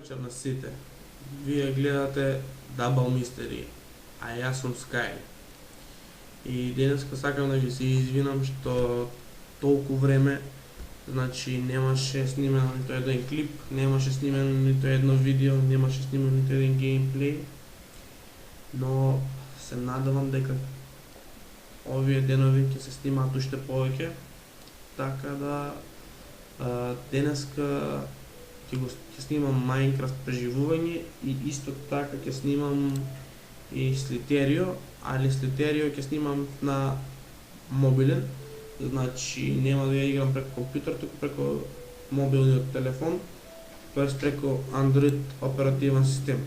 вечер на сите. Вие гледате Double Mystery, а јас сум Sky. И денеска сакам да ви се извинам што толку време, значи немаше снимено нито еден клип, немаше снимено нито едно видео, немаше снимено нито еден геймплей, но се надевам дека овие денови ќе се снимаат уште повеќе, така да денеска ќе снимам Minecraft преживување и исто така ќе снимам и Slither.io, али Slither.io ќе снимам на мобилен, значи нема да ја играм преку компјутер, туку преку мобилниот телефон, тоест преку Android оперативен систем.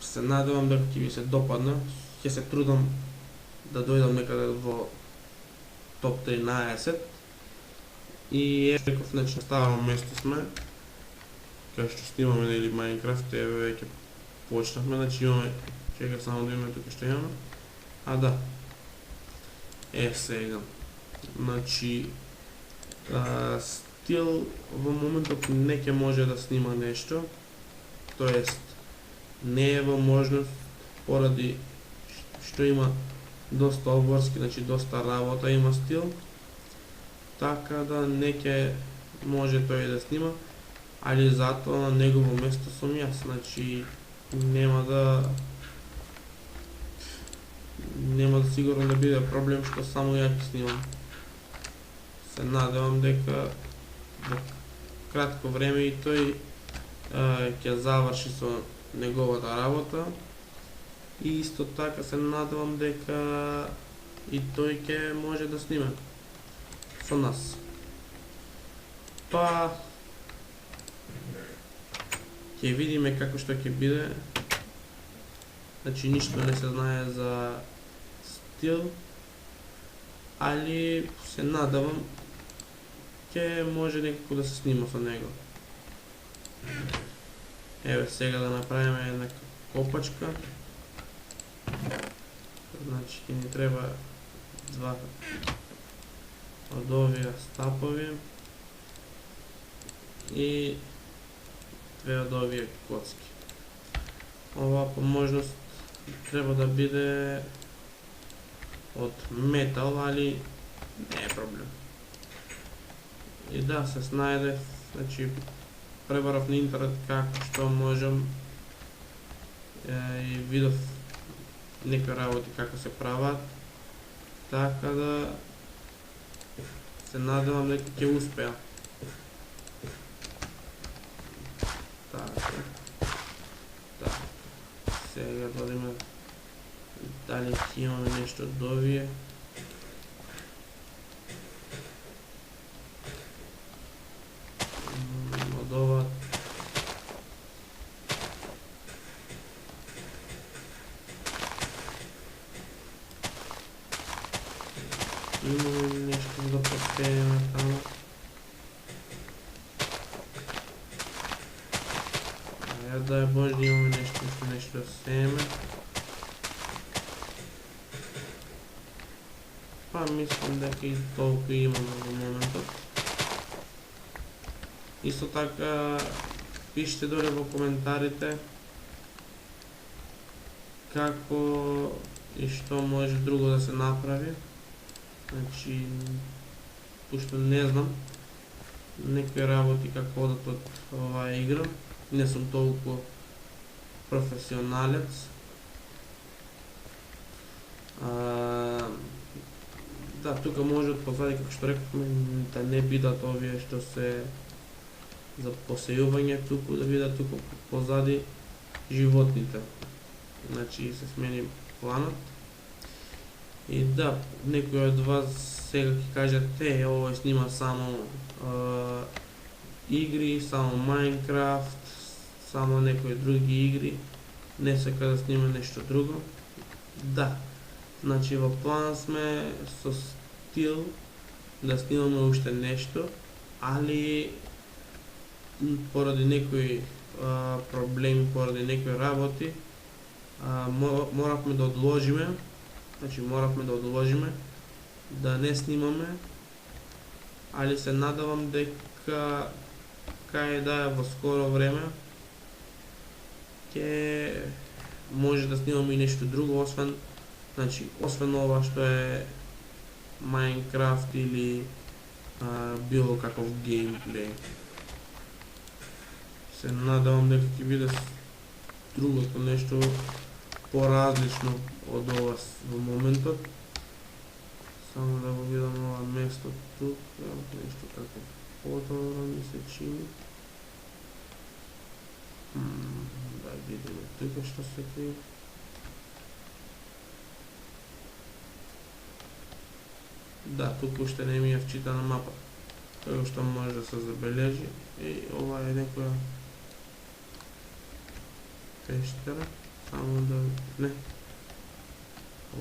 Се надевам дека ќе ви се допадне, ќе се трудам да дојдам некаде во топ 13. И реков, значи, ставаме место сме, кај што снимаме нели Minecraft, еве веќе почнавме, значи имаме, чекай само да имаме тука што имаме. Да. Сега. Значи, стил во моментот не ќе може да снима нешто, тоест не е во можност поради што има доста обврски, значи доста работа има стил, така да не ќе може тој да снима, али затоа на негово место сум јас, значи нема да сигурно да биде проблем што само ја ќе снимам. Се надевам дека во кратко време и тој ќе заврши со неговата работа и исто така се надевам дека и тој ќе може да снима со нас. Тоа ќе видиме како што ќе биде. Значи ништо не се знае за стил, али се надевам ќе може некако да се снима со него. Еве сега да направиме една копачка. Значи ќе ни треба два од овие стапови и две од овие коцки. Ова по можност треба да биде од метал, али не е проблем. И да, се снајдев, значи пребарав на интернет како што можам и видов некои работи како се прават, така да се надевам дека ќе успеа. Така. Сега да видиме дали ќе имаме нешто од овие. Од ова имаме нешто да поставиме таму. Дај Боже да имаме нешто да сееме. Мислам дека и толку имаме во моментот. Исто така пишете доле во коментарите како и што може друго да се направи. Значи, пошто не знам некои работи како одат од оваа игра. Не сум толку професионалец. Да, тука може од позади, како што рековме, да не бидат овие што се за посејување, туку да бидат туку позади животните. Значи се смени планот. И да, некој од вас сега ќе кажат, овој снима само игри, само Minecraft, само некои други игри, не сака да снима нешто друго. Да, значи во план сме со стил да снимаме уште нешто, али поради некои проблеми, поради некои работи, моравме да одложиме, да не снимаме, али се надавам дека Sky да во скоро време ќе може да снимаме и нешто друго освен ова што е Minecraft или било каков геймплей. Се надевам дека ќе биде другото нешто поразлично од ова во моментот. Само да го видам ова место тук, нешто како подобро ми се чини. Да видиме тука што се крие. Да, тук уште не ми е вчитана мапа. Тоа што може да се забележи и ова е некоја пештера, само да не.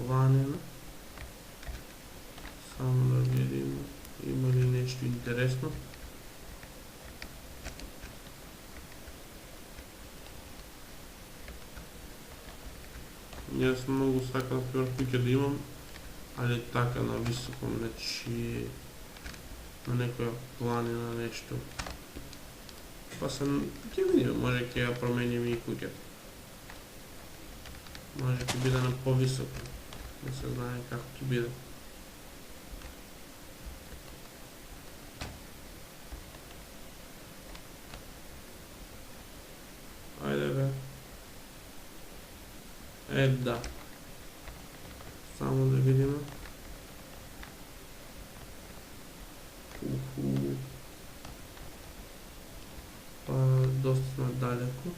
Ванина. Само да видим има ли нешто интересно. Јас многу сакам куќа да имам, али така на високо, значи на некоја планина нешто. Па ќе видиме, може ќе ја промениме и куќата. Може ќе биде на повисоко, не се знае како ќе биде. Ајде бе. Да. Само да видиме. Па доста сме далеко.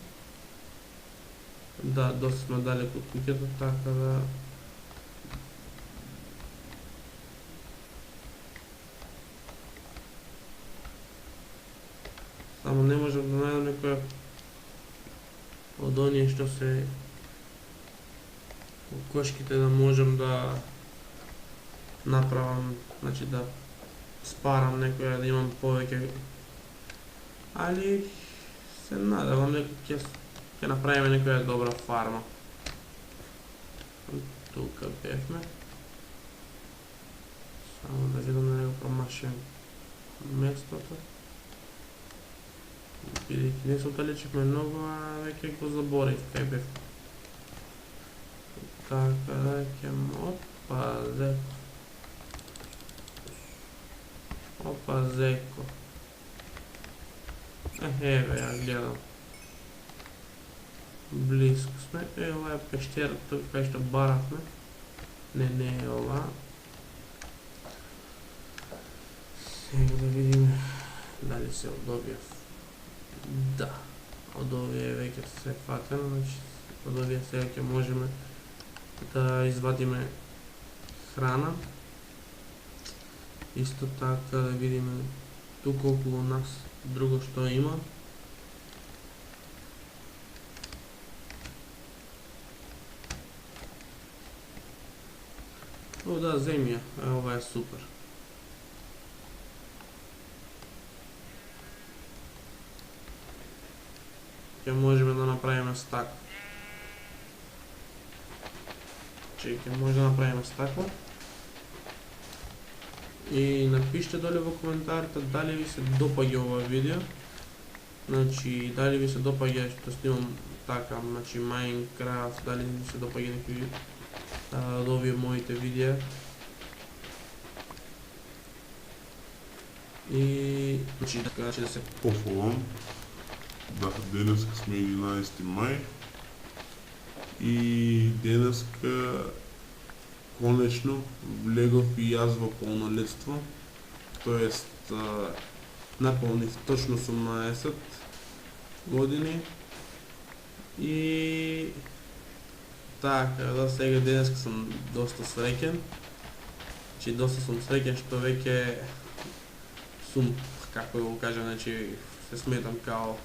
Да, доста сме далеко од куќата, така да само не можам да најдам некоја од оние што се кошките да можам да направам, значи да спарам некоја, да имам повеќе. Али се надевам дека ќе направиме некоја добра фарма. Тука бевме. Само да видам да не го промашим местото. Бидејќи не се отдалечихме многу, а веќе го заборив кај бев. Така да ќе опа зеко. Еве ја гледам. Близко сме. Ова е пещерата кај што баравме. Не е ова. Сега да видиме дали се од овие. Да, од овие веќе се фатено, значи од овие сега ќе можеме да извадиме храна. Исто така да видиме тука околу нас друго што има. О, да, земја. Ова е супер. Ќе можеме да направиме стак. Ќе може да направиме стакла. И напишете доле во коментарите дали ви се допаѓа ова видео. Значи, дали ви се допаѓа што снимам така, значи Minecraft, дали ви се допаѓа некои од овие моите видеа. И значи така да се пофолам. Да, денеска сме 11 мај и денеска конечно влегов и јас во полнолетство, тоест наполнив точно 18 години и така да сега денеска сум доста среќен, значи доста сум среќен што веќе сум, како да го кажам, значи се сметам као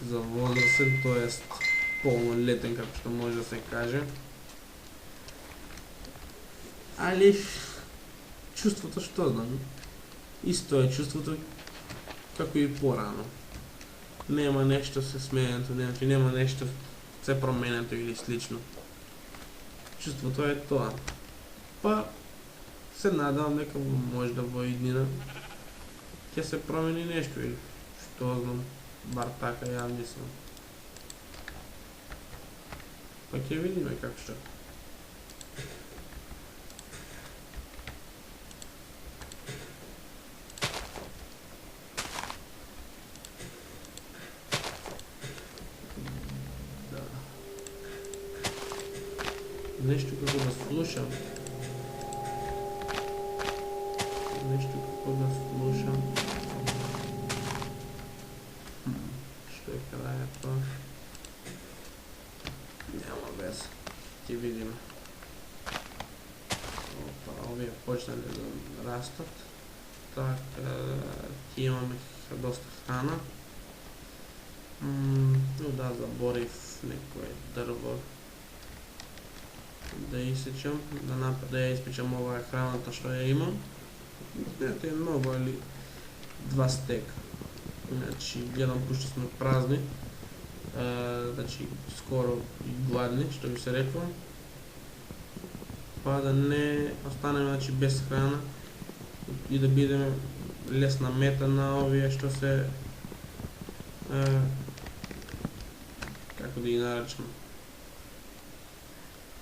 за возрастен, тоест полнолетен, како што може да се каже. Али чувството што знам, исто е чувството како и порано. Нема нешто се сменето, значи нема нешто се променето или слично. Чувството е тоа. Па се надевам дека може да во иднина ќе се промени нешто или што амбициозно, бар така ја мислам. Па ќе видиме како што. Да. Нешто како да слушам. Што е крајето? Няма вез. Ќе видиме. Опа, овие почнале да растат. Така, ќе имаме доста храна. Да, заборив некој дрво да исечам, да ја испечам оваа храната што ја имам. Ето е многу, али 2 стека. Значи, гледам пушто сме празни, значи скоро и гладни, што би се рекло. Па да не останеме значи, без храна и да бидеме лесна мета на овие што се како да ги наречам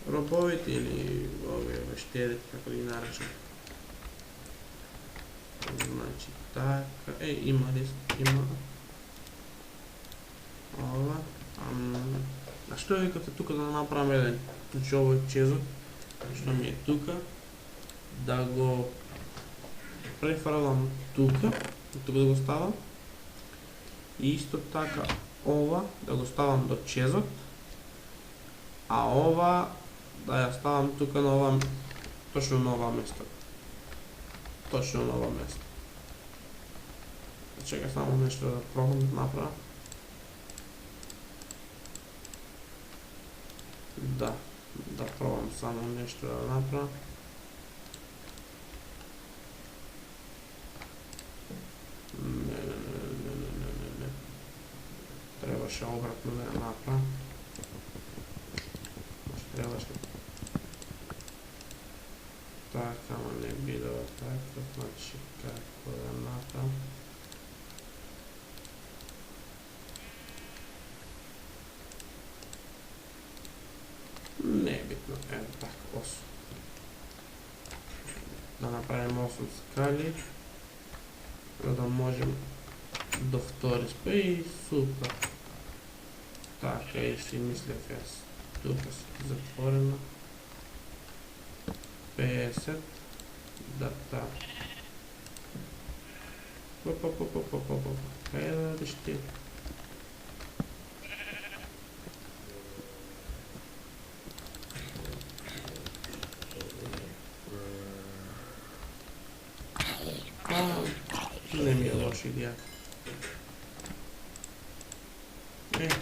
робовите или овие вещерите, како да ги наречам. Значи така, има лист, има ова. А што викате тука да направам еден? Значи овој чезот, што ми е тука, да го префрлам тука да го ставам. И исто така ова да го ставам до чезот, а ова да ја ставам тука на ова, точно на ова место. Точно на ова место. Чекай само нешто да пробам да направам. Да пробам само нешто да направам. Не. Требаше обратно да ја направам. Требаше така, ама не бидува така, значи како да направам. Не е битно, ето така, 8. Да направим 8 скали, за да можем до втори спе и супер. Така и си мислев јас. Тука си затворено. 50. Да, така. Кај да радиш ти? Не ми е лоша идеја.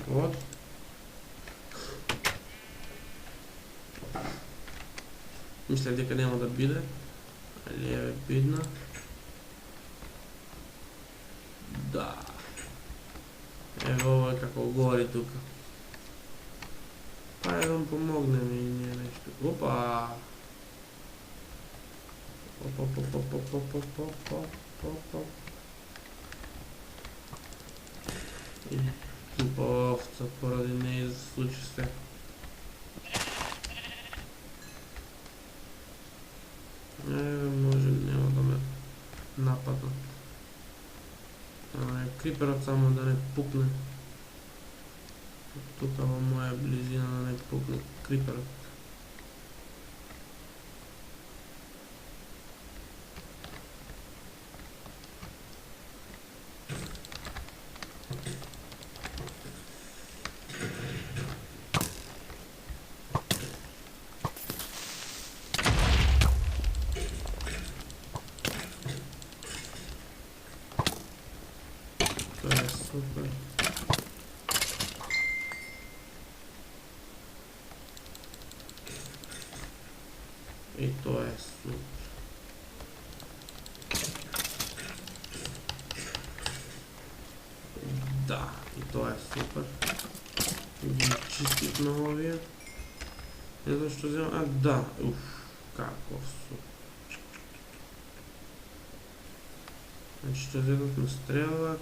Вот. Мислев дека нема да биде, али е бидна. Да. Ево ова како гори тука. Па еден помогне ми и ние нешто. Опа! И тупа овца поради неја случи се. Може нема да ме нападнат. Криперот само да не пукне. Тука во моја близина да не пукне криперот. Тоа е супер. И тоа е супер. Да, и тоа е супер. Ги чистив на овие. Ето што земам, да, како супер. Значи што зедовме стрела,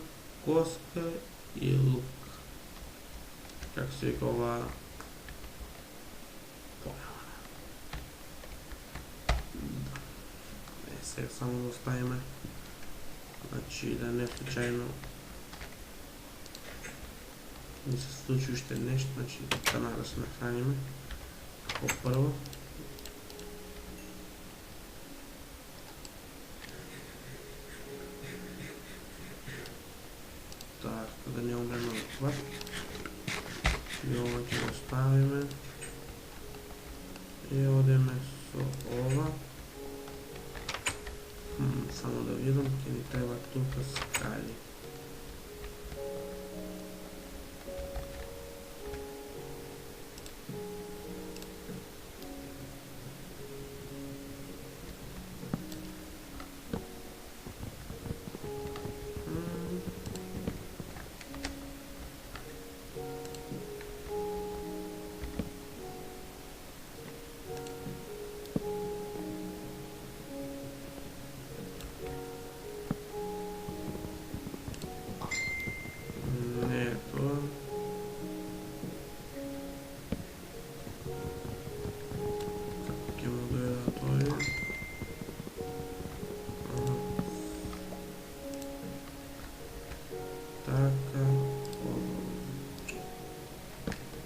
коска и лук. Како се вика ова? Сега само да оставиме, значи да не случайно ни се случи уште нешто, значи така да се нахраниме како прво. Така, да не умреме од глад. И ова ќе го ставиме. И одеме со ова. Само да видам, ќе ни треба тука скали.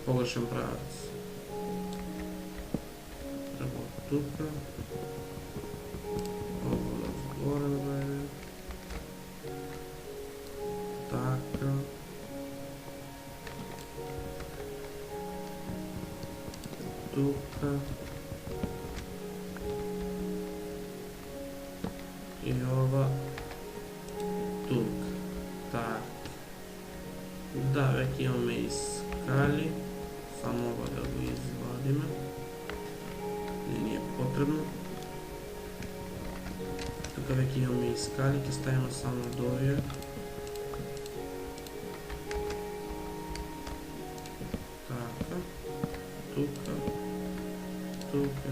Погрешен правец. Треба од тука. Ово да згоре да бъде. Така. Тука. И ова тука. Така. Да, веќе имаме и скали. Само ова да го извадиме. Не ни е потребно. Тука веќе имаме и скали, ќе ставиме само од овие. Така. Тука. Тука.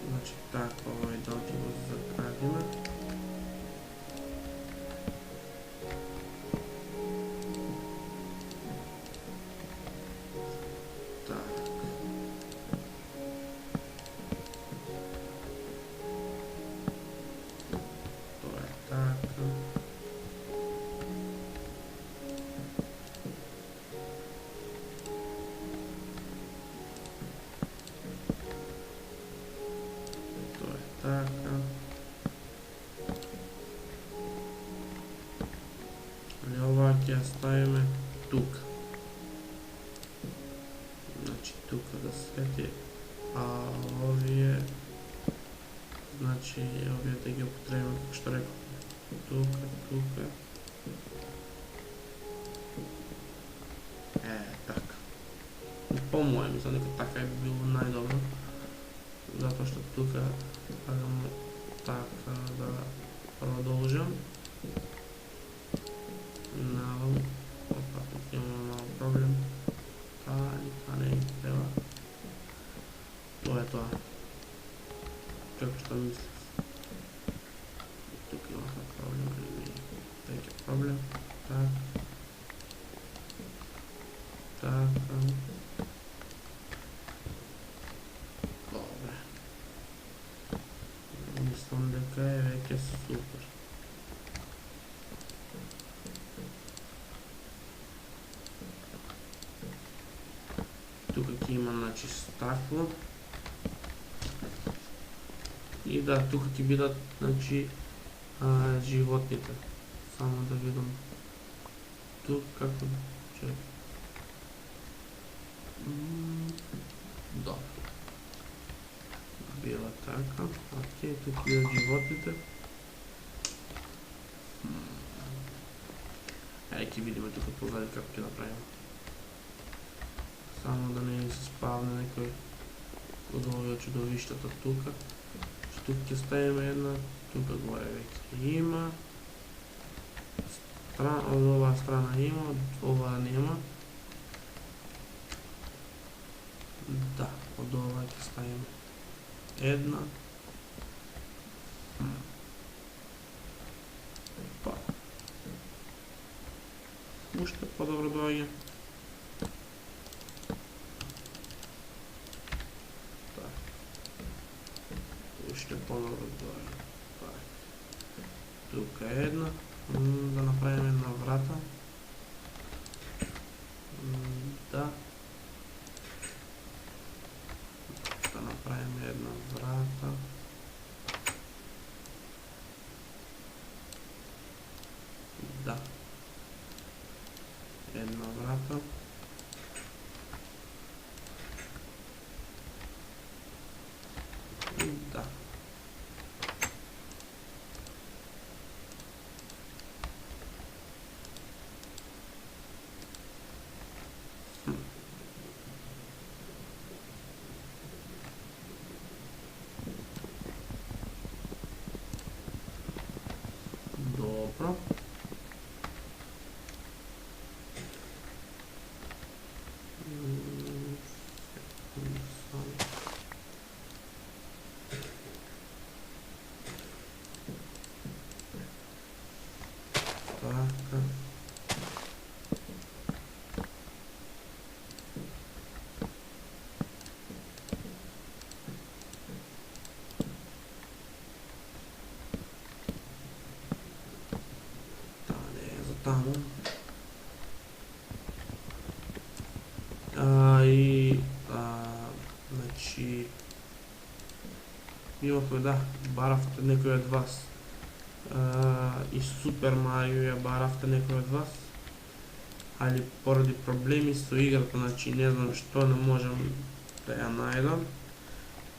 Значи така, овој дел ќе го заградиме. Така. Али ова ќе ја ставиме тука. Значи тука да свети, а овие, значи овие да ги употребиме, како што реков, тука, тука. Така. По моје мислам дека така е било најдобро. Затоа што тука така да продолжам. Навам. Опа, тук имаме мал проблем. Та не треба. Тоа е тоа. Како што мислев. Тук имаме проблем, али не е веќе проблем. Така. Така. Мислам дека е веќе супер. Тука ќе има, значи, стакло. И да, тука ќе бидат, значи, животните. Само да видам тук како ќе... Добро. Била така, окей, тук бидат животните. Ќе видиме тука позади како ќе направиме. Само да не се спавне некој од овие чудовиштата тука. Тук ќе ставиме една, тука горе веќе има. Од оваа страна има, од оваа нема. Да, од оваа ќе ставиме една. по-добро дојде. Така. Тука е една. Да направим една врата. Да. Да направим една врата. Да. Една врата. Да. Добро. Така. Таму. Значи имавме, да, баравте некој од вас и Супер Марио ја баравте некој од вас, али поради проблеми со играта, значи не знам што не можам да ја најдам,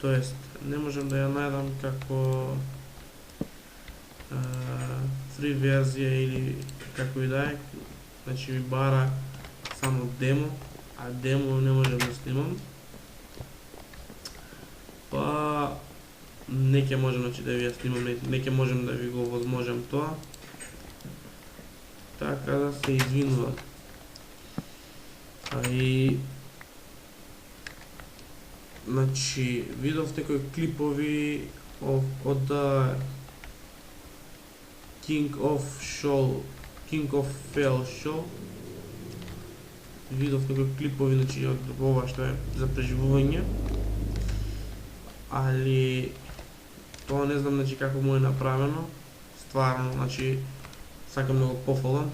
тоест не можам да ја најдам како фри верзија или како и да е, значи ми бара само демо, а демо не можам да снимам. Па не ќе можам, значи, да ви ја снимам, не ќе можам да ви го возможам тоа. Така да се извинувам. И значи видов некои клипови од King of Fail Show. Видов некои клипови, значи од ова што е за преживување. Али тоа не знам, значи, како му е направено. Стварно, значи, сакам да го пофалам.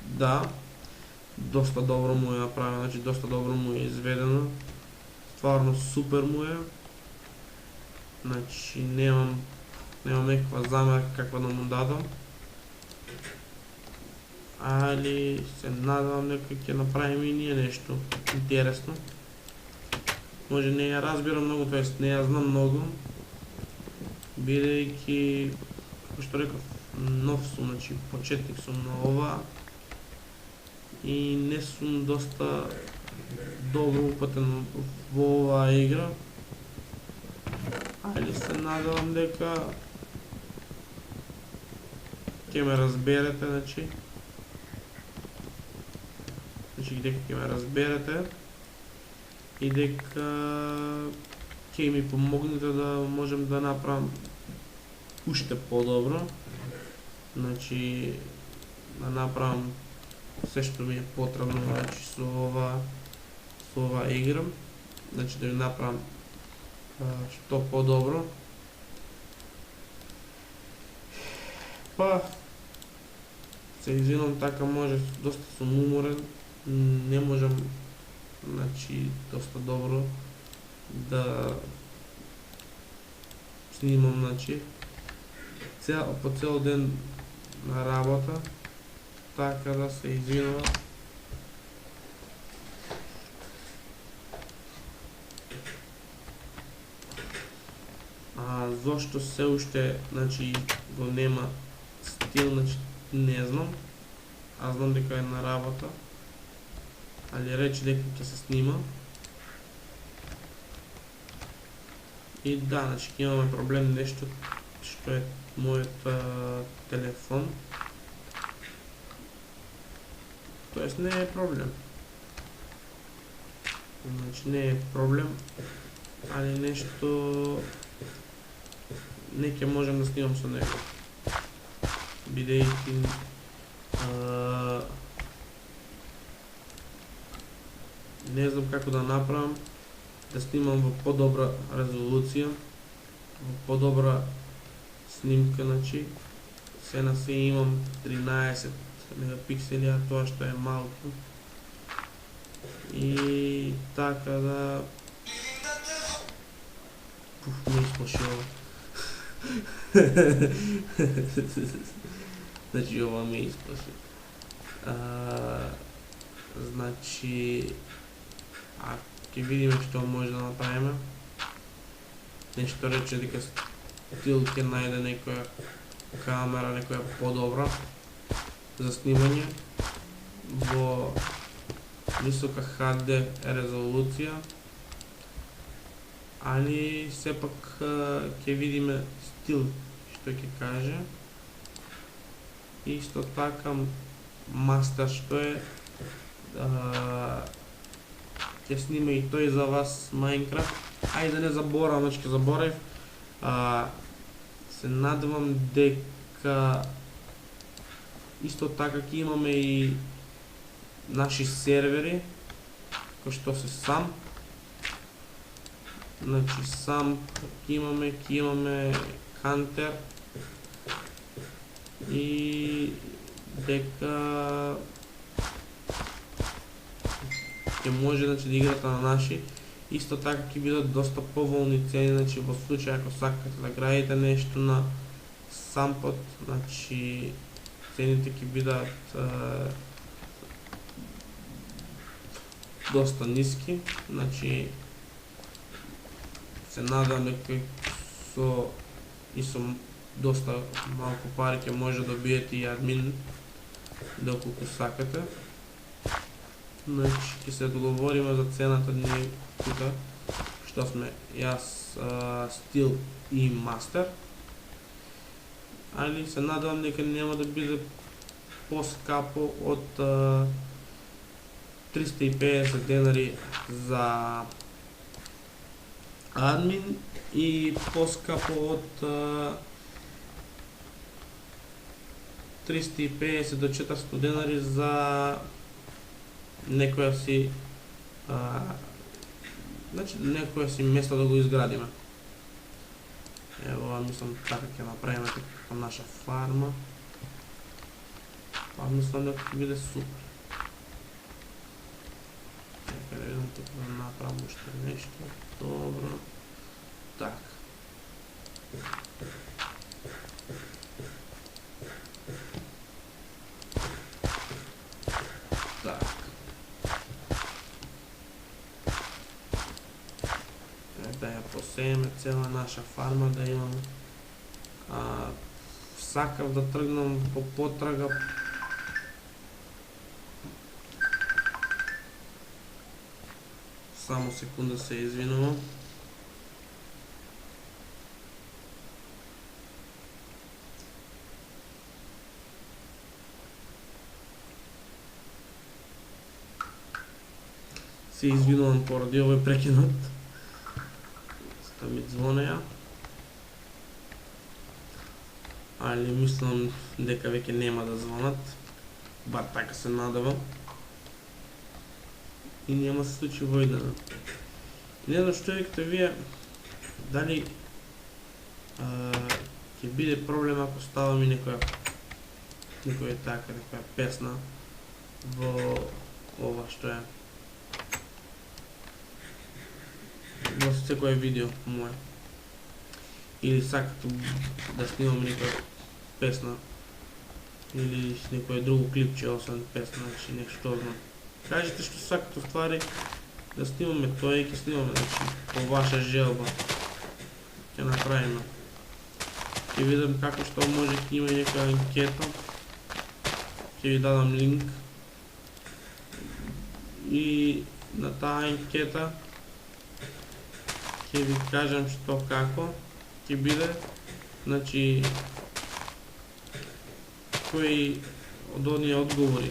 Да, доста добро му е направено, значи доста добро му е изведено. Стварно супер му е. Значи немам некаква замерка каква да му дадам. Али се надевам дека ќе направиме и ние нешто интересно. Може не ја разбирам многу, тоест не ја знам многу, бидејќи, како што реков, нов сум, значи почетник сум на ова и не сум доста добро упатен во оваа игра, али се надевам дека ќе ме разберете, значи дека ќе ме разберете и дека ќе ми помогнете да можем да направам уште подобро, значи да направам се што ми е потребно, значи со ова игра, значи да ви направам што подобро. Па се извинувам, така може, доста сум уморен, не можам, значи, доста добро да снимам, значи, по цел ден на работа, така да се извинувам. Зошто се уште, значи, го нема стил, значи, не знам. Аз знам дека е на работа, али рече дека ќе се снима. И да, значи имаме проблем нешто што е мојот телефон. Тоест не е проблем. Значи не е проблем, али нешто не ќе можам да снимам со него. Бидејќи не знам како да направам да снимам во подобра резолуција, во подобра снимка, значи се на се имам 13 мегапиксели, а тоа што е малку. И така да... ме исплаши ова. Значи ова ме исплаши. Значи... ќе видиме што може да направиме. Нешто рече дека стил ќе најде некоја камера, некоја подобра за снимање во висока HD резолуција, али сепак ќе видиме стил што ќе каже. Исто така мастер што е ќе снима и тој за вас Minecraft. Ајде да не заборавам, значи ќе заборав. Се надевам дека исто така ќе имаме и наши сервери, кои што се сам. Значи сам ќе имаме Hunter и дека ќе може, значи, да играте на наши. Исто така ќе бидат доста поволни цени, значи во случај ако сакате да градите нешто на сампот, значи цените ќе бидат доста ниски, значи се надевам дека со доста малку пари ќе може да добиете и админ доколку сакате. Значи ќе се договориме за цената ни тука, што сме јас, стил и мастер. Али се надевам дека нема да биде поскапо од 350 денари за админ и поскапо од 350 до 400 денари за некоја си значи некоја си место да го изградиме. Ево, мислам така ќе направиме како наша фарма. Па мислам дека ќе биде супер. Чекај да видам тука да направам уште нешто. Добро. Така. Да ја посееме цела наша фарма, да имам. Сакав да тргнам по потрага. Само секунда, се извинувам. Се извинувам поради овој прекинот. Ми звонеја. Али мислам дека веќе нема да звонат. Бар така се надевам. И нема се случи во идена. Не знам што викате вие, дали ќе биде проблем ако ставам и некоја песна во ова што е во секој видео моје. Или сакате да снимам некоја песна или некој друго клипче освен песна, значи нешто знам. Кажете што сакате ствари да снимаме тоа и ќе снимаме, значи по ваша желба ќе направиме. Ќе видам како што може, ќе има некоја анкета. Ќе ви дадам линк и на таа анкета ќе ви кажам што како ќе биде, значи кои од оние одговори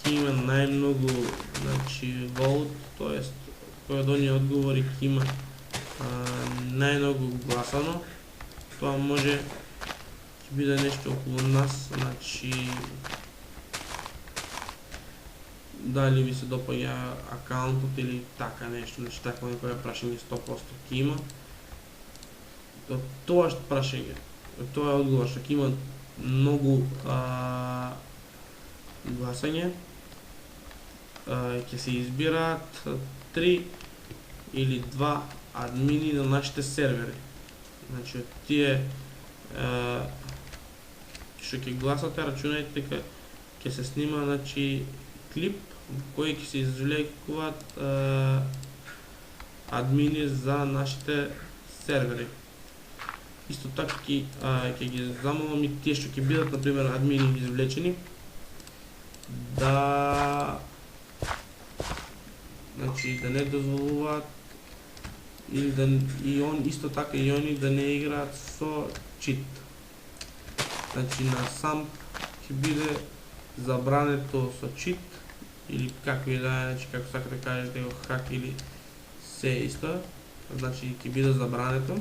ќе има најмногу, значи vote, тоест кои од оние одговори ќе има најмногу гласано, тоа може ќе биде нешто околу нас, значи дали ви се допаѓа акаунтот или така нешто, значи такво некоја прашање 100% ќе има. тоа прашање, тоа е одговор, што ќе има многу гласање, ќе се избираат 3 или 2 админи на нашите сервери. Значи, од тие што ќе гласате, рачунајте дека ќе се снима, значи, клип во кој ќе се извлекуваат админи за нашите сервери. Исто така ќе ги замолам и тие што ќе бидат, например, админи извлечени, да не дозволуваат и он исто така и они да не играат со чит. Значи на сам ќе биде забрането со чит или како и да е, значи како сакате да кажете го хак или се исто, значи ќе биде забрането.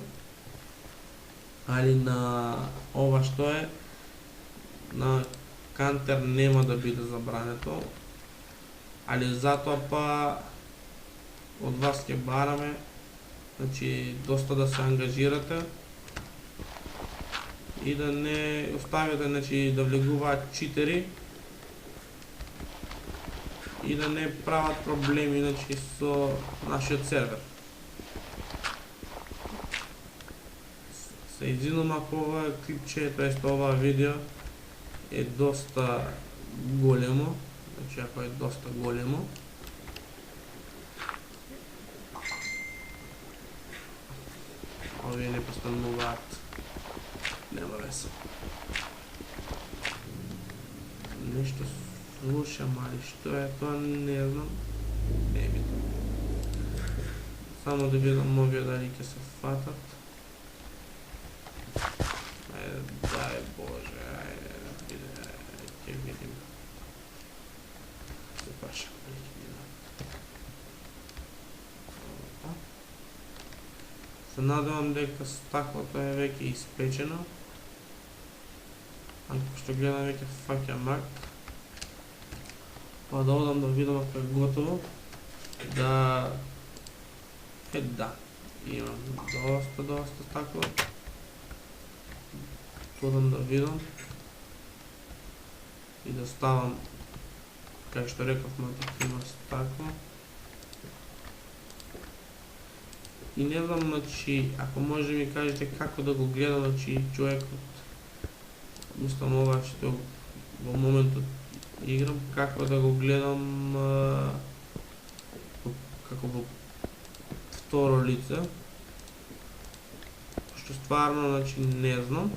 Али на ова што е на Кантер нема да биде забрането, али затоа па од вас ќе бараме, значи доста да се ангажирате и да не оставите, значи да влегуваат читери и да не прават проблеми, значи со нашиот сервер. Се извинувам ако ова клипче, тоест ова видео е доста големо, значи ако е доста големо. Овие не постануваат, нема веса. Нешто слушам, али што е тоа не знам, не е битно. Само да видам овие дали ќе се фатат. Дај Боже, ајде, ќе видим. Се прашам, се надевам дека стаклото е веќе испечено. Ако што гледам веќе фаќа мрак. Па да одам да видам ако е готово. Да, имам доста стакло. Одам да видам и да ставам, кај што рековме, дека има стакло. И не знам, значи, ако може да ми кажете како да го гледам, значи, човекот, мислам ова што во моментот играм, како да го гледам како во второ лице, што стварно, значи, не знам.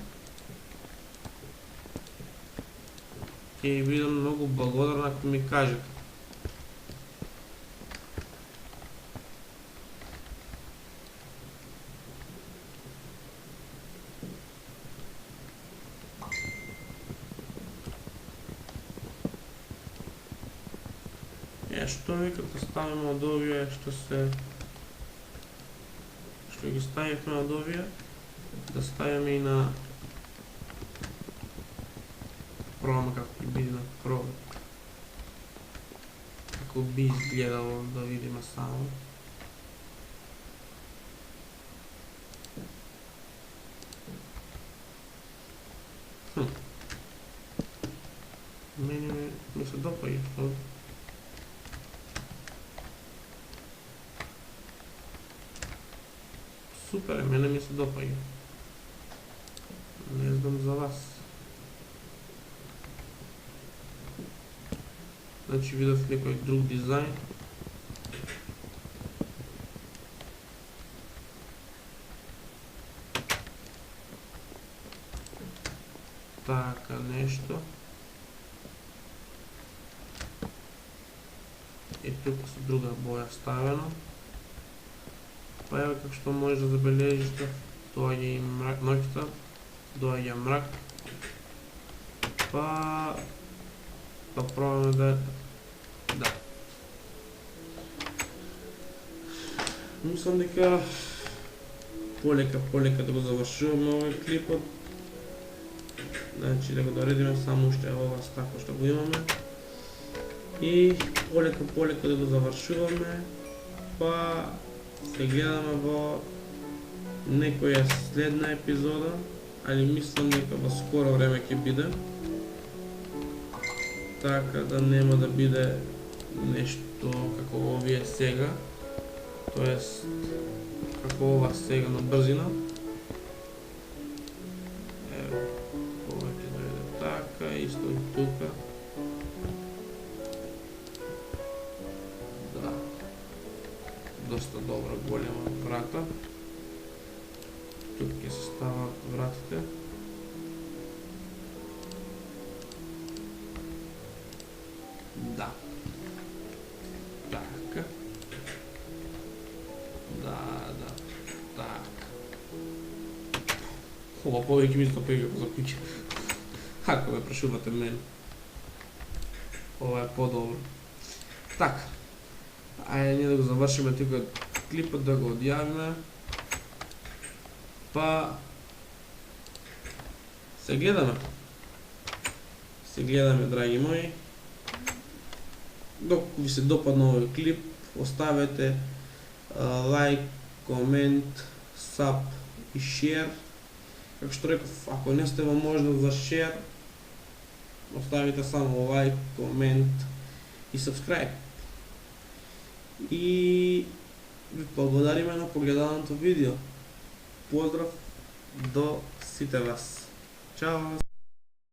Ќе ви бидам многу благодарен ако ми кажете. Што викате ставиме од овие што ги ставивме од овие, да ставиме и на пробаме како ќе биде на првот. Како би изгледало, да видиме само. Мене ми се допаѓа. Супер, мене ми се допаѓа. Не знам за вас. Значи видов некој друг дизајн. Така нешто. И тука со друга боја ставено. Па ево како што може да забележите, доаѓа и мрак ноќта, доаѓа мрак. Па пробаме да. Мислам дека полека да го завршуваме овој клипот. Значи да го доредиме само уште ова стакло што го имаме. И полека да го завршуваме, па се гледаме во некоја следна епизода, али мислам дека во скоро време ќе биде. Така да нема да биде нешто како овие сега, тоест како ова сега на брзина. Ево, ова ќе дојде така, исто и тука. Да, доста добра голема врата. Тук ќе се стават вратите. Да. Така. Да. Така. Ова повеќе ми се допаѓа за куќа. Ако ме прашувате мен. Ова е подобро. Така. Ајде ние да го завршиме тука клипот, да го одјавиме. Па се гледаме. Драги мои. Доколку ви се допадна овој клип, оставете лайк, комент, саб и шер. Како што реков, ако не сте во можност за шер, оставите само лайк, комент и subscribe. И ви благодариме на погледаното видео. Поздрав до сите вас. Чао!